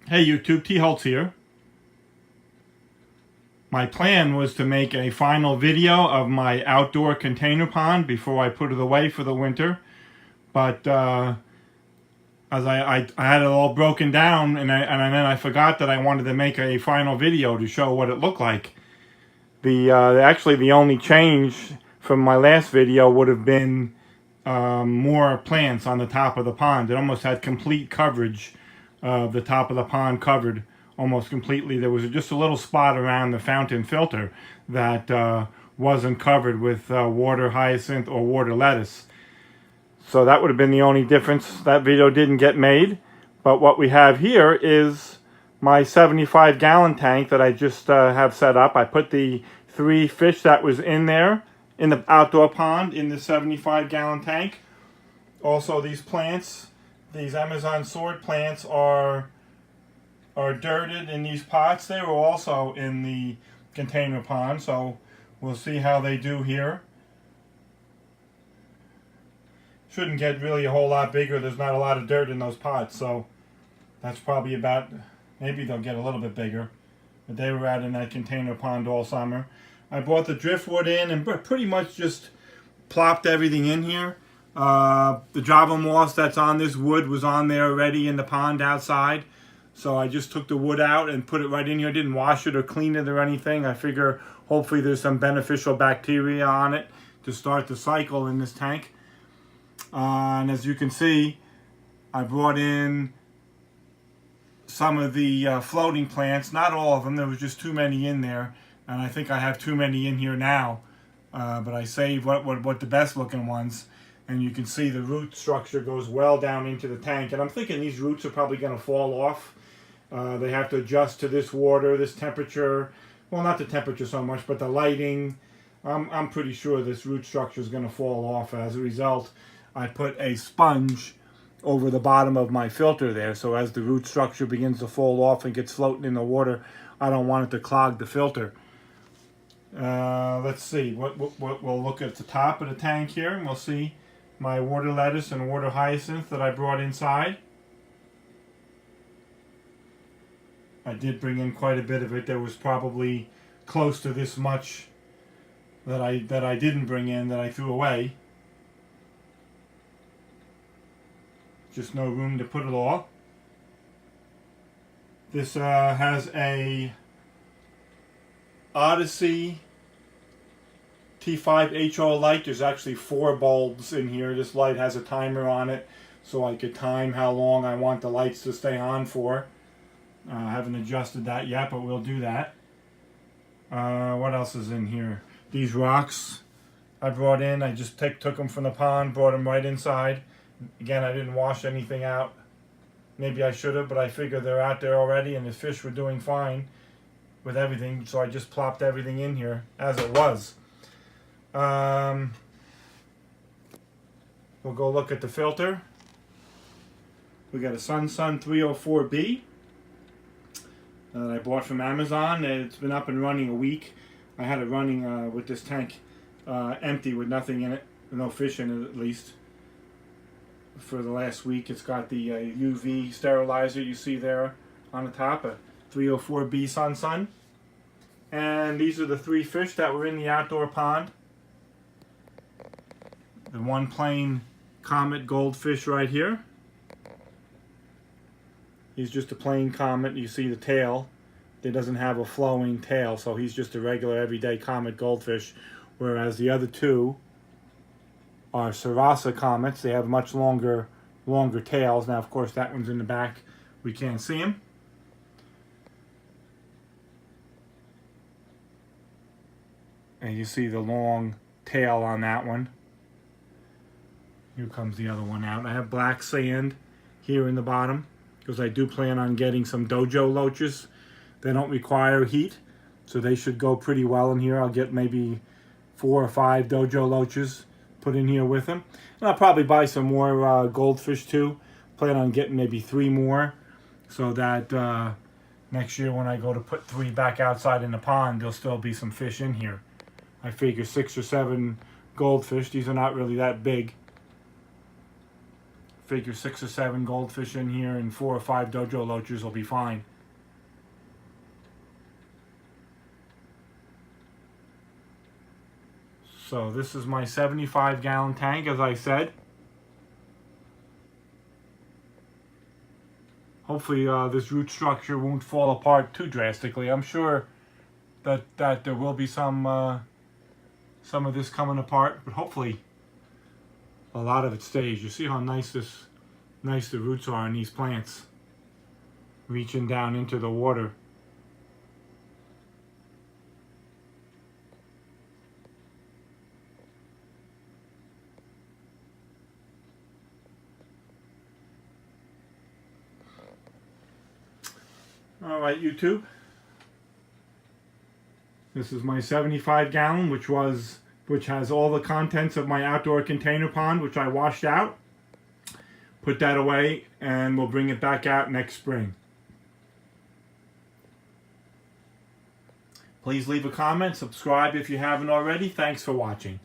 Hey YouTube, T. Holtz here. My plan was to make a final video of my outdoor container pond before I put it away for the winter. But as I had it all broken down and then I forgot that I wanted to make a final video to show what it looked like. Actually the only change from my last video would have been more plants on the top of the pond. It almost had complete coverage of the top of the pond covered almost completely. There was just a little spot around the fountain filter that wasn't covered with water hyacinth or water lettuce. So that would have been the only difference. That video didn't get made. But what we have here is my 75-gallon tank that I just have set up. I put the 3 fish that was in there in the outdoor pond in the 75-gallon tank. Also, these plants, these Amazon sword plants are dirted in these pots. They were also in the container pond, so we'll see how they do here. Shouldn't get really a whole lot bigger. There's not a lot of dirt in those pots, so that's probably about, maybe they'll get a little bit bigger. But they were out in that container pond all summer. I brought the driftwood in and pretty much just plopped everything in here. The Java moss that's on this wood was on there already in the pond outside. So I just took the wood out and put it right in here. Didn't wash it or clean it or anything. I figure hopefully there's some beneficial bacteria on it to start the cycle in this tank. And as you can see, I brought in some of the floating plants. Not all of them. There was just too many in there. And I think I have too many in here now. But I saved what the best looking ones. And you can see the root structure goes well down into the tank. And I'm thinking these roots are probably going to fall off. They have to adjust to this water, this temperature. Well, not the temperature so much, but the lighting. I'm pretty sure this root structure is going to fall off. As a result, I put a sponge over the bottom of my filter there. So as the root structure begins to fall off and gets floating in the water, I don't want it to clog the filter. Let's see. We'll look at the top of the tank here, and we'll see my water lettuce and water hyacinth that I brought inside. I did bring in quite a bit of it. There was probably close to this much that I didn't bring in, that I threw away. Just no room to put it all. This has a Odyssey T5HO light. There's actually 4 bulbs in here. This light has a timer on it, so I could time how long I want the lights to stay on for. I haven't adjusted that yet, but we'll do that. What else is in here? These rocks I brought in. I just took them from the pond, brought them right inside. Again, I didn't wash anything out. Maybe I should have, but I figured they're out there already, and the fish were doing fine with everything, so I just plopped everything in here as it was. We'll go look at the filter. We got a Sun 304B that I bought from Amazon. It's been up and running a week. I had it running with this tank empty with nothing in it, no fish in it at least, for the last week. It's got the UV sterilizer you see there on the top, a 304B Sun. And these are the 3 fish that were in the outdoor pond. The one plain comet goldfish right here. He's just a plain comet. You see the tail. It doesn't have a flowing tail, so he's just a regular everyday comet goldfish. Whereas the other 2 are Sarasa comets. They have much longer tails. Now, of course, that one's in the back. We can't see him. And you see the long tail on that one. Here comes the other one out. I have black sand here in the bottom because I do plan on getting some dojo loaches. They don't require heat, so they should go pretty well in here. I'll get maybe 4 or 5 dojo loaches put in here with them. And I'll probably buy some more goldfish too. Plan on getting maybe 3 more, so that next year when I go to put 3 back outside in the pond, there'll still be some fish in here. I figure 6 or 7 goldfish. These are not really that big. figure 6 or 7 goldfish in here and 4 or 5 dojo loaches will be fine. So this is my 75-gallon tank, as I said. Hopefully this root structure won't fall apart too drastically. I'm sure that there will be some of this coming apart, but hopefully a lot of it stays. You see how nice the roots are in these plants, reaching down into the water. All right, YouTube. This is my 75-gallon, which has all the contents of my outdoor container pond, which I washed out. Put that away, and we'll bring it back out next spring. Please leave a comment, subscribe if you haven't already. Thanks for watching.